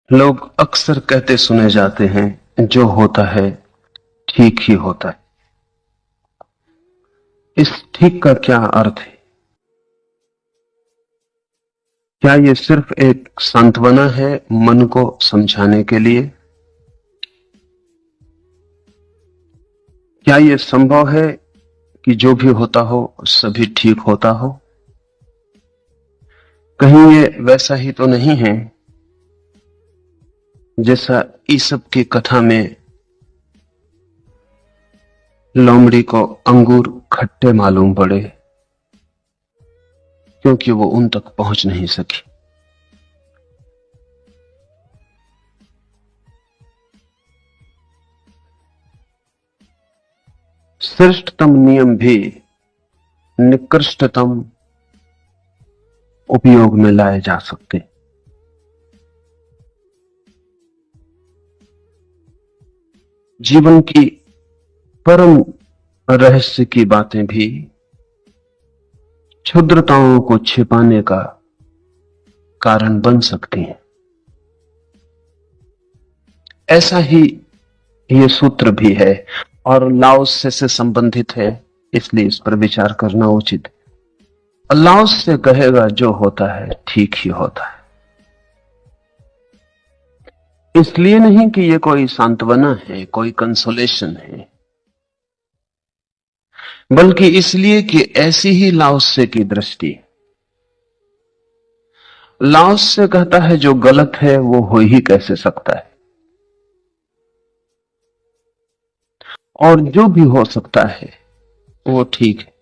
लोग अक्सर कहते सुने जाते हैं, जो होता है ठीक ही होता है। इस ठीक का क्या अर्थ है? क्या ये सिर्फ एक सांत्वना है मन को समझाने के लिए? क्या ये संभव है कि जो भी होता हो सभी ठीक होता हो? कहीं ये वैसा ही तो नहीं है जैसा ईसप की कथा में लोमड़ी को अंगूर खट्टे मालूम पड़े क्योंकि वो उन तक पहुंच नहीं सकी। श्रेष्ठतम नियम भी निकृष्टतम उपयोग में लाए जा सकते। जीवन की परम रहस्य की बातें भी क्षुद्रताओं को छिपाने का कारण बन सकती हैं। ऐसा ही ये सूत्र भी है और लाओत्से से संबंधित है, इसलिए इस पर विचार करना उचित है। लाओत्से कहेगा जो होता है ठीक ही होता है। इसलिए नहीं कि ये कोई सांत्वना है, कोई कंसोलेशन है, बल्कि इसलिए कि ऐसी ही लाओत्से की दृष्टि। लाओत्से कहता है जो गलत है वो हो ही कैसे सकता है, और जो भी हो सकता है वो ठीक है।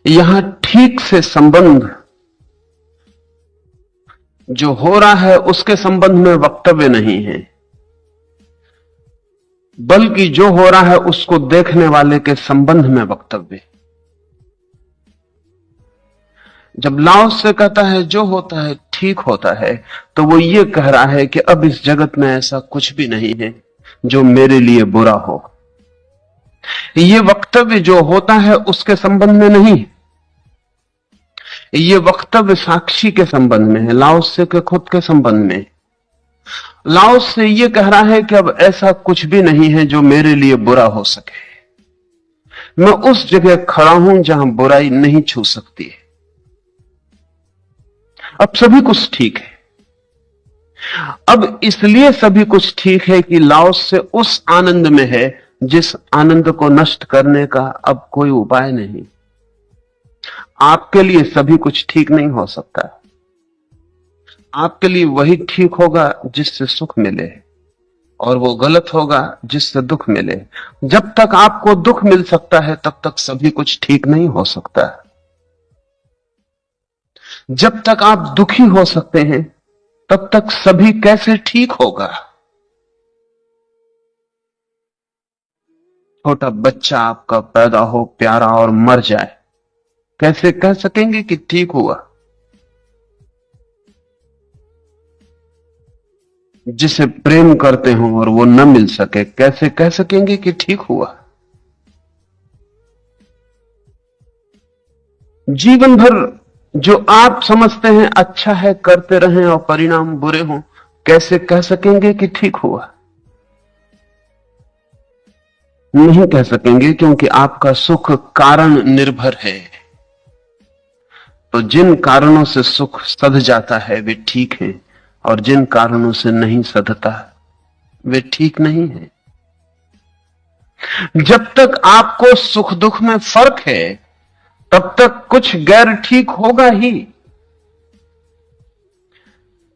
यहां ठीक से संबंध जो हो रहा है उसके संबंध में वक्तव्य नहीं है, बल्कि जो हो रहा है उसको देखने वाले के संबंध में वक्तव्य। जब लाओत्से कहता है जो होता है ठीक होता है, तो वो ये कह रहा है कि अब इस जगत में ऐसा कुछ भी नहीं है जो मेरे लिए बुरा हो। ये वक्तव्य जो होता है उसके संबंध में नहीं, ये वक्तव्य साक्षी के संबंध में है, लाओत्से के खुद के संबंध में। लाओत्से ये कह रहा है कि अब ऐसा कुछ भी नहीं है जो मेरे लिए बुरा हो सके। मैं उस जगह खड़ा हूं जहां बुराई नहीं छू सकती है। अब सभी कुछ ठीक है। अब इसलिए सभी कुछ ठीक है कि लाओत्से उस आनंद में है जिस आनंद को नष्ट करने का अब कोई उपाय नहीं। आपके लिए सभी कुछ ठीक नहीं हो सकता। आपके लिए वही ठीक होगा जिससे सुख मिले, और वो गलत होगा जिससे दुख मिले। जब तक आपको दुख मिल सकता है तब तक सभी कुछ ठीक नहीं हो सकता। जब तक आप दुखी हो सकते हैं तब तक सभी कैसे ठीक होगा। छोटा बच्चा आपका पैदा हो प्यारा और मर जाए, कैसे कह सकेंगे कि ठीक हुआ? जिसे प्रेम करते हो और वो न मिल सके, कैसे कह सकेंगे कि ठीक हुआ? जीवन भर जो आप समझते हैं अच्छा है करते रहें और परिणाम बुरे हों, कैसे कह सकेंगे कि ठीक हुआ? नहीं कह सकेंगे, क्योंकि आपका सुख कारण निर्भर है। तो जिन कारणों से सुख सध जाता है वे ठीक हैं, और जिन कारणों से नहीं सधता वे ठीक नहीं है। जब तक आपको सुख दुख में फर्क है तब तक कुछ गैर ठीक होगा ही।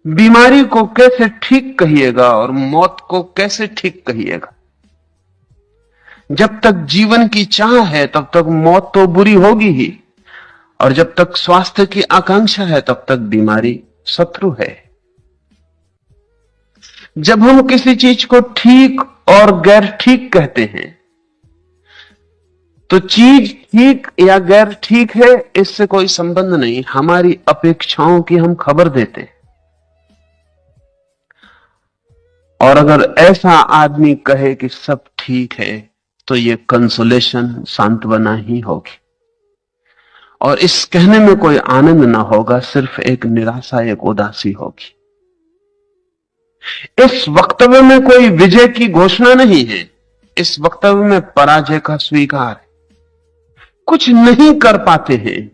बीमारी को कैसे ठीक कहिएगा और मौत को कैसे ठीक कहिएगा? जब तक जीवन की चाह है तब तक मौत तो बुरी होगी ही, और जब तक स्वास्थ्य की आकांक्षा है तब तक बीमारी शत्रु है। जब हम किसी चीज को ठीक और गैर ठीक कहते हैं तो चीज ठीक या गैर ठीक है इससे कोई संबंध नहीं, हमारी अपेक्षाओं की हम खबर देते हैं। और अगर ऐसा आदमी कहे कि सब ठीक है तो ये कंसोलेशन सांत्वना ही होगी। और इस कहने में कोई आनंद ना होगा, सिर्फ एक निराशा, एक उदासी होगी। इस वक्तव्य में कोई विजय की घोषणा नहीं है, इस वक्तव्य में पराजय का स्वीकार है। कुछ नहीं कर पाते हैं,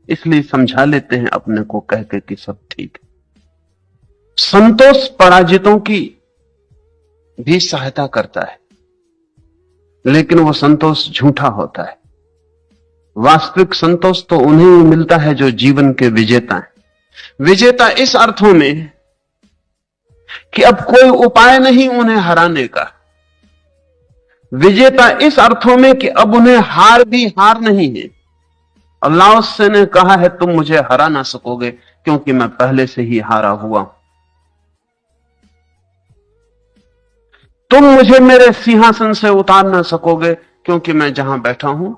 इसलिए समझा लेते हैं अपने को कह के कि सब ठीक है। संतोष पराजितों की भी सहायता करता है, लेकिन वो संतोष झूठा होता है। वास्तविक संतोष तो उन्हें ही मिलता है जो जीवन के विजेता हैं। विजेता इस अर्थों में कि अब कोई उपाय नहीं उन्हें हराने का। विजेता इस अर्थों में कि अब उन्हें हार भी हार नहीं है। और लाओत्से ने कहा है, तुम मुझे हरा ना सकोगे क्योंकि मैं पहले से ही हारा हुआ हूं। तुम मुझे मेरे सिंहासन से उतार ना सकोगे क्योंकि मैं जहां बैठा हूं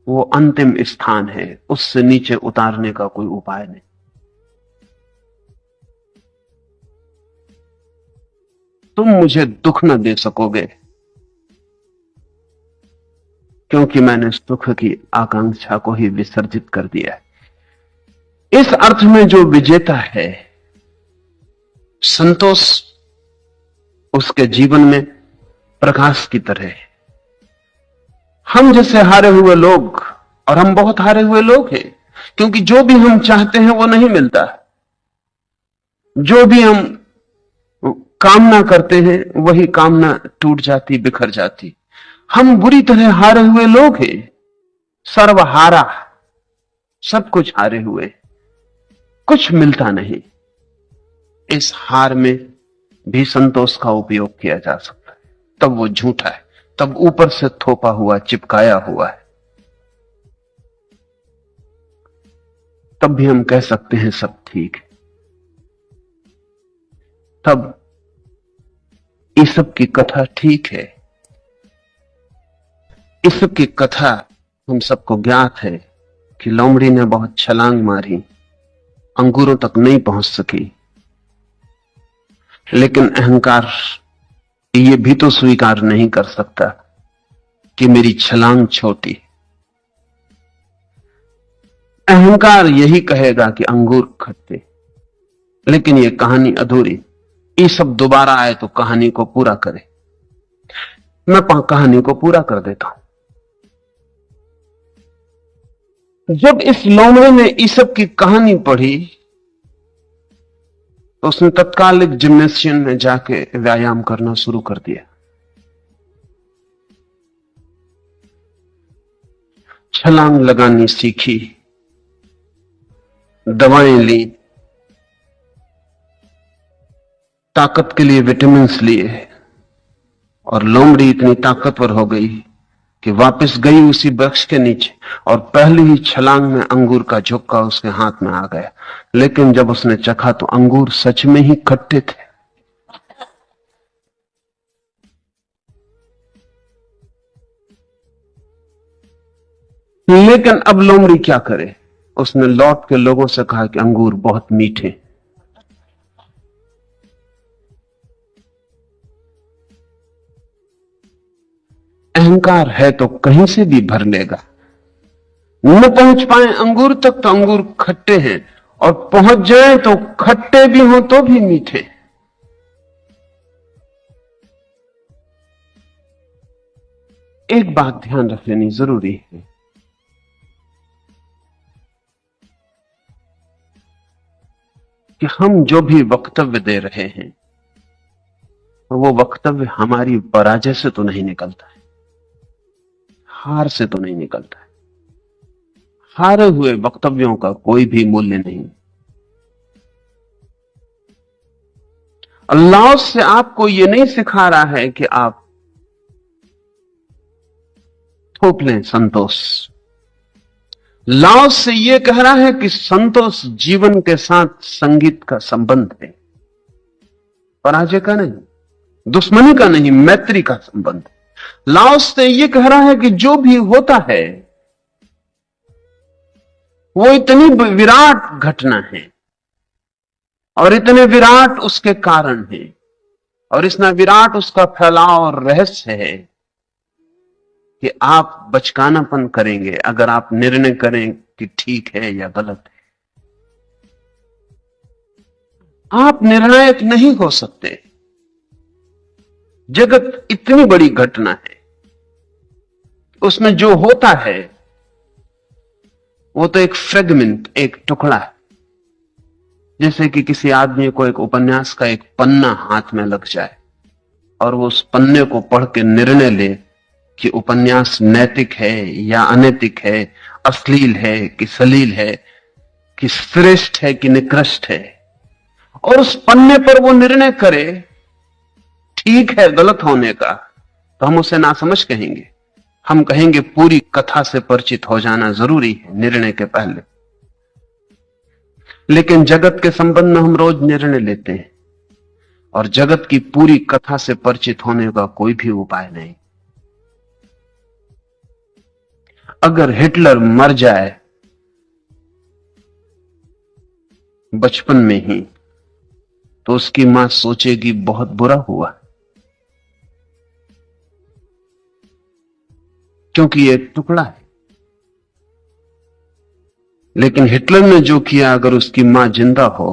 वो अंतिम स्थान है, उससे नीचे उतारने का कोई उपाय नहीं। तुम मुझे दुख न दे सकोगे क्योंकि मैंने सुख की आकांक्षा को ही विसर्जित कर दिया है। इस अर्थ में जो विजेता है, संतोष उसके जीवन में प्रकाश की तरह है। हम जैसे हारे हुए लोग, और हम बहुत हारे हुए लोग हैं, क्योंकि जो भी हम चाहते हैं वो नहीं मिलता। जो भी हम कामना करते हैं वही कामना टूट जाती, बिखर जाती। हम बुरी तरह हारे हुए लोग हैं, सर्वहारा, सब कुछ हारे हुए, कुछ मिलता नहीं। इस हार में भी संतोष का उपयोग किया जा सकता है, तब वो झूठा है, तब ऊपर से थोपा हुआ, चिपकाया हुआ है। तब भी हम कह सकते हैं सब ठीक है। तब ईसब की कथा ठीक है। ईसब की कथा हम सबको ज्ञात है कि लोमड़ी ने बहुत छलांग मारी, अंगूरों तक नहीं पहुंच सकी, लेकिन अहंकार ये भी तो स्वीकार नहीं कर सकता कि मेरी छलांग छोटी। अहंकार यही कहेगा कि अंगूर खट्टे, लेकिन ये कहानी अधूरी। ये सब दोबारा आए तो कहानी को पूरा करे। मैं कहानी को पूरा कर देता हूं। जब इस लोमड़े ने ईसब की कहानी पढ़ी तो उसने तत्काल एक जिम्नेशियम में जाके व्यायाम करना शुरू कर दिया। छलांग लगानी सीखी, दवाएं ली, ताकत के लिए विटामिन लिए, और लोमड़ी इतनी ताकतवर हो गई कि वापस गई उसी वृक्ष के नीचे, और पहली ही छलांग में अंगूर का झुक्का उसके हाथ में आ गया। लेकिन जब उसने चखा तो अंगूर सच में ही खट्टे थे। लेकिन अब लोमड़ी क्या करे? उसने लौट के लोगों से कहा कि अंगूर बहुत मीठे। अहंकार है तो कहीं से भी भर लेगा। न पहुंच पाए अंगूर तक तो अंगूर खट्टे हैं, और पहुंच जाए तो खट्टे भी हो तो भी मीठे। एक बात ध्यान रख लेनी जरूरी है, कि हम जो भी वक्तव्य दे रहे हैं वो वक्तव्य हमारी पराजय से तो नहीं निकलता है, हार से तो नहीं निकलता है। हारे हुए वक्तव्यों का कोई भी मूल्य नहीं। अल्लाह से आपको यह नहीं सिखा रहा है कि आप थोप लें संतोष। लाओस से यह कह रहा है कि संतोष जीवन के साथ संगीत का संबंध है, पराजय का नहीं, दुश्मनी का नहीं, मैत्री का संबंध। लाओस से यह कह रहा है कि जो भी होता है वो इतनी विराट घटना है, और इतने विराट उसके कारण है, और इतना विराट उसका फैलाव और रहस्य है कि आप बचकानापन करेंगे अगर आप निर्णय करें कि ठीक है या गलत है। आप निर्णायक नहीं हो सकते। जगत इतनी बड़ी घटना है, उसमें जो होता है वो तो एक फ्रेगमेंट, एक टुकड़ा है। जैसे कि किसी आदमी को एक उपन्यास का एक पन्ना हाथ में लग जाए और वो उस पन्ने को पढ़ के निर्णय ले कि उपन्यास नैतिक है या अनैतिक है, अश्लील है कि सलील है, कि श्रेष्ठ है कि निकृष्ट है, और उस पन्ने पर वो निर्णय करे ठीक है गलत होने का, तो हम उसे नासमझ कहेंगे। हम कहेंगे पूरी कथा से परिचित हो जाना जरूरी है निर्णय के पहले। लेकिन जगत के संबंध में हम रोज निर्णय लेते हैं और जगत की पूरी कथा से परिचित होने का कोई भी उपाय नहीं। अगर हिटलर मर जाए बचपन में ही तो उसकी मां सोचेगी बहुत बुरा हुआ, क्योंकि ये एक टुकड़ा है। लेकिन हिटलर ने जो किया, अगर उसकी मां जिंदा हो